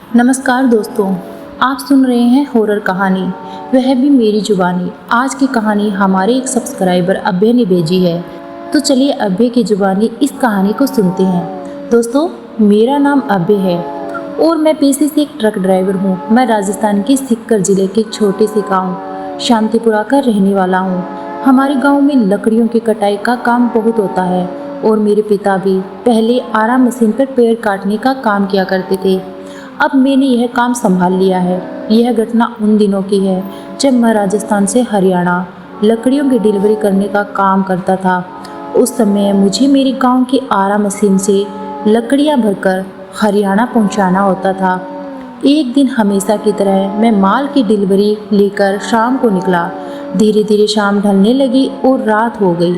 नमस्कार दोस्तों, आप सुन रहे हैं हॉरर कहानी, वह भी मेरी जुबानी। आज की कहानी हमारे एक सब्सक्राइबर अभय ने भेजी है, तो चलिए अभय की जुबानी इस कहानी को सुनते हैं। दोस्तों, मेरा नाम अभय है और मैं पेशे से एक ट्रक ड्राइवर हूँ। मैं राजस्थान के सीकर जिले के एक छोटे से गाँव शांतिपुरा का रहने वाला हूँ। हमारे गाँव में लकड़ियों की कटाई का काम बहुत होता है और मेरे पिता भी पहले आरा मशीन पर पेड़ काटने का काम किया करते थे। अब मैंने यह काम संभाल लिया है। यह घटना उन दिनों की है जब मैं राजस्थान से हरियाणा लकड़ियों की डिलीवरी करने का काम करता था। उस समय मुझे मेरे गांव की आरा मशीन से लकड़ियां भरकर हरियाणा पहुंचाना होता था। एक दिन हमेशा की तरह मैं माल की डिलीवरी लेकर शाम को निकला। धीरे धीरे शाम ढलने लगी और रात हो गई।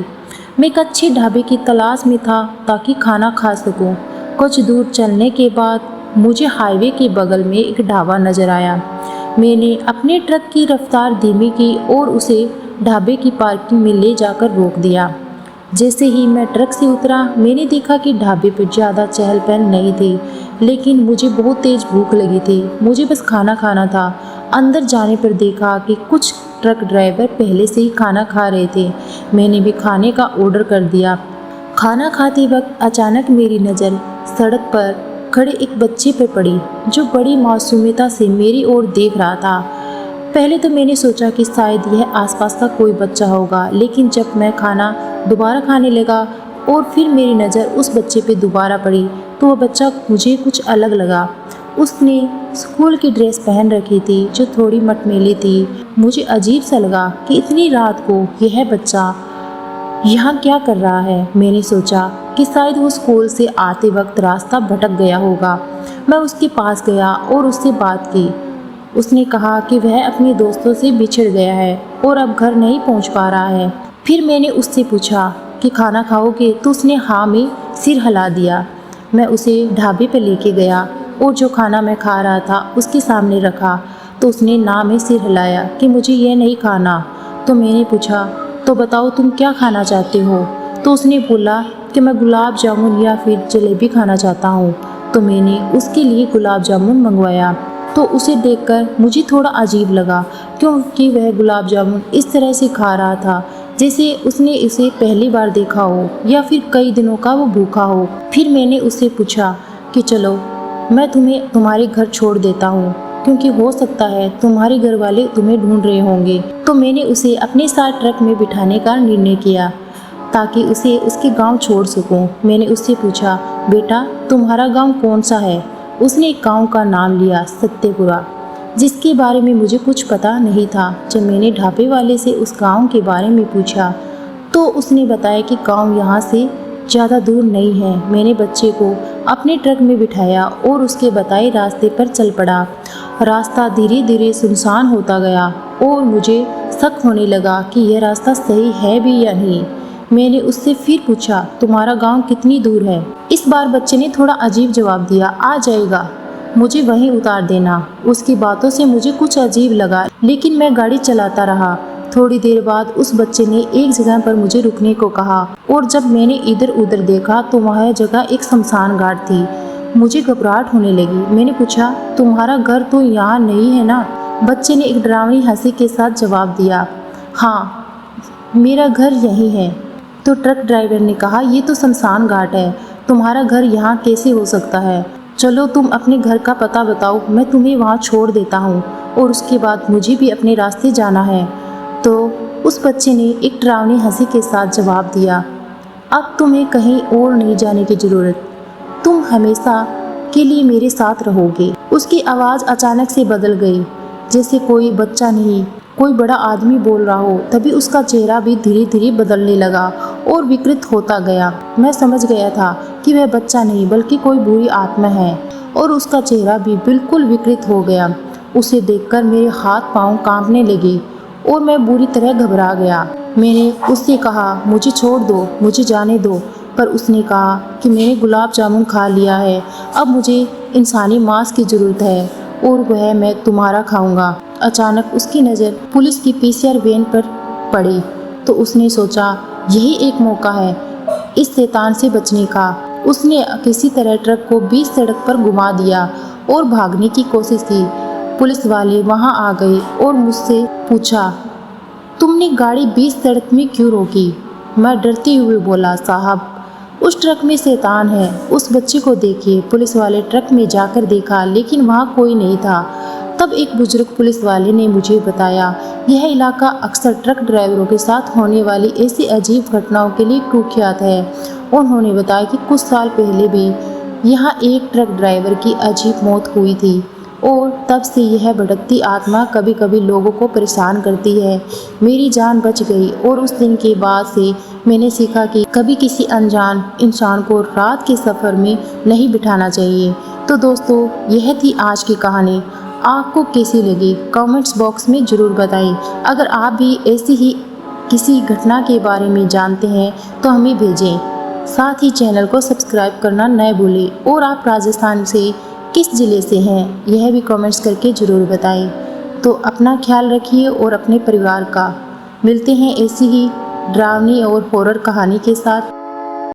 मैं एक अच्छे ढाबे की तलाश में था ताकि खाना खा सकूं। कुछ दूर चलने के बाद मुझे हाईवे के बगल में एक ढाबा नजर आया। मैंने अपने ट्रक की रफ्तार धीमी की और उसे ढाबे की पार्किंग में ले जाकर रोक दिया। जैसे ही मैं ट्रक से उतरा, मैंने देखा कि ढाबे पर ज़्यादा चहल पहल नहीं थी, लेकिन मुझे बहुत तेज भूख लगी थी। मुझे बस खाना खाना था। अंदर जाने पर देखा कि कुछ ट्रक ड्राइवर पहले से ही खाना खा रहे थे। मैंने भी खाने का ऑर्डर कर दिया। खाना खाते वक्त अचानक मेरी नज़र सड़क पर खड़े एक बच्चे पर पड़ी, जो बड़ी मासूमियता से मेरी ओर देख रहा था। पहले तो मैंने सोचा कि शायद यह आसपास का कोई बच्चा होगा, लेकिन जब मैं खाना दोबारा खाने लगा और फिर मेरी नज़र उस बच्चे पे दोबारा पड़ी, तो वह बच्चा मुझे कुछ अलग लगा। उसने स्कूल की ड्रेस पहन रखी थी जो थोड़ी मटमैली थी। मुझे अजीब सा लगा कि इतनी रात को यह बच्चा यहाँ क्या कर रहा है। मैंने सोचा कि शायद वो स्कूल से आते वक्त रास्ता भटक गया होगा। मैं उसके पास गया और उससे बात की। उसने कहा कि वह अपने दोस्तों से बिछड़ गया है और अब घर नहीं पहुँच पा रहा है। फिर मैंने उससे पूछा कि खाना खाओगे, तो उसने हाँ में सिर हिला दिया। मैं उसे ढाबे पर लेके गया और जो खाना मैं खा रहा था उसके सामने रखा, तो उसने ना में सिर हिलाया कि मुझे यह नहीं खाना। तो मैंने पूछा, तो बताओ तुम क्या खाना चाहते हो? तो उसने बोला कि मैं गुलाब जामुन या फिर जलेबी खाना चाहता हूँ। तो मैंने उसके लिए गुलाब जामुन मंगवाया। तो उसे देखकर मुझे थोड़ा अजीब लगा, क्योंकि वह गुलाब जामुन इस तरह से खा रहा था जैसे उसने इसे पहली बार देखा हो या फिर कई दिनों का वो भूखा हो। फिर मैंने उससे पूछा कि चलो मैं तुम्हें तुम्हारे घर छोड़ देता हूँ, क्योंकि हो सकता है तुम्हारे घर वाले तुम्हें ढूंढ रहे होंगे। तो मैंने उसे अपने साथ ट्रक में बिठाने का निर्णय किया ताकि उसे उसके गांव छोड़ सकूं। मैंने उससे पूछा, बेटा तुम्हारा गांव कौन सा है? उसने एक गांव का नाम लिया, सत्यपुरा, जिसके बारे में मुझे कुछ पता नहीं था। जब मैंने ढाबे वाले से उस गांव के बारे में पूछा तो उसने बताया कि गांव यहाँ से ज़्यादा दूर नहीं है। मैंने बच्चे को अपने ट्रक में बिठाया और उसके बताए रास्ते पर चल पड़ा। रास्ता धीरे धीरे सुनसान होता गया और मुझे शक होने लगा कि यह रास्ता सही है भी या नहीं। मैंने उससे फिर पूछा, तुम्हारा गांव कितनी दूर है? इस बार बच्चे ने थोड़ा अजीब जवाब दिया, आ जाएगा, मुझे वहीं उतार देना। उसकी बातों से मुझे कुछ अजीब लगा, लेकिन मैं गाड़ी चलाता रहा। थोड़ी देर बाद उस बच्चे ने एक जगह पर मुझे रुकने को कहा और जब मैंने इधर उधर देखा तो वह जगह एक शमशान घाट थी। मुझे घबराहट होने लगी। मैंने पूछा, तुम्हारा घर तो यहाँ नहीं है ना? बच्चे ने एक डरावनी हंसी के साथ जवाब दिया, हाँ मेरा घर यहीं है। तो ट्रक ड्राइवर ने कहा, ये तो शमशान घाट है, तुम्हारा घर यहाँ कैसे हो सकता है? चलो तुम अपने घर का पता बताओ, मैं तुम्हें वहाँ छोड़ देता हूँ और उसके बाद मुझे भी अपने रास्ते जाना है। तो उस बच्चे ने एक डरावनी हंसी के साथ जवाब दिया, अब तुम्हें कहीं और नहीं जाने की ज़रूरत, तुम हमेशा के लिए मेरे साथ रहोगे। उसकी आवाज़ अचानक से बदल गई, जैसे कोई बच्चा नहीं कोई बड़ा आदमी बोल रहा हो। तभी उसका चेहरा भी धीरे धीरे बदलने लगा और विकृत होता गया। मैं समझ गया था कि वह बच्चा नहीं बल्कि कोई बुरी आत्मा है और उसका चेहरा भी बिल्कुल विकृत हो गया। उसे देखकर मेरे हाथ पांव कांपने लगे और मैं बुरी तरह घबरा गया। मैंने उससे कहा, मुझे छोड़ दो, मुझे जाने दो, पर उसने कहा कि मैंने गुलाब जामुन खा लिया है, अब मुझे इंसानी मांस की ज़रूरत है और वह मैं तुम्हारा खाऊंगा। अचानक उसकी नज़र पुलिस की पीसीआर वैन पर पड़ी, तो उसने सोचा यही एक मौका है इस शैतान से बचने का। उसने किसी तरह ट्रक को बीच सड़क पर घुमा दिया और भागने की कोशिश की। पुलिस वाले वहां आ गए और मुझसे पूछा, तुमने गाड़ी बीच सड़क में क्यों रोकी? मैं डरते हुए बोला, साहब उस ट्रक में शैतान है, उस बच्चे को देखिए। पुलिस वाले ट्रक में जाकर देखा लेकिन वहाँ कोई नहीं था। तब एक बुजुर्ग पुलिस वाले ने मुझे बताया, यह इलाका अक्सर ट्रक ड्राइवरों के साथ होने वाली ऐसी अजीब घटनाओं के लिए कुख्यात है। उन्होंने बताया कि कुछ साल पहले भी यहाँ एक ट्रक ड्राइवर की अजीब मौत हुई थी और तब से यह भटकती आत्मा कभी कभी लोगों को परेशान करती है। मेरी जान बच गई और उस दिन के बाद से मैंने सीखा कि कभी किसी अनजान इंसान को रात के सफ़र में नहीं बिठाना चाहिए। तो दोस्तों, यह थी आज की कहानी। आपको कैसी लगी कमेंट्स बॉक्स में ज़रूर बताएं। अगर आप भी ऐसी ही किसी घटना के बारे में जानते हैं तो हमें भेजें। साथ ही चैनल को सब्सक्राइब करना न भूलें और आप राजस्थान से किस ज़िले से हैं यह भी कमेंट्स करके ज़रूर बताएं। तो अपना ख्याल रखिए और अपने परिवार का। मिलते हैं ऐसी ही डरावनी और हॉरर कहानी के साथ।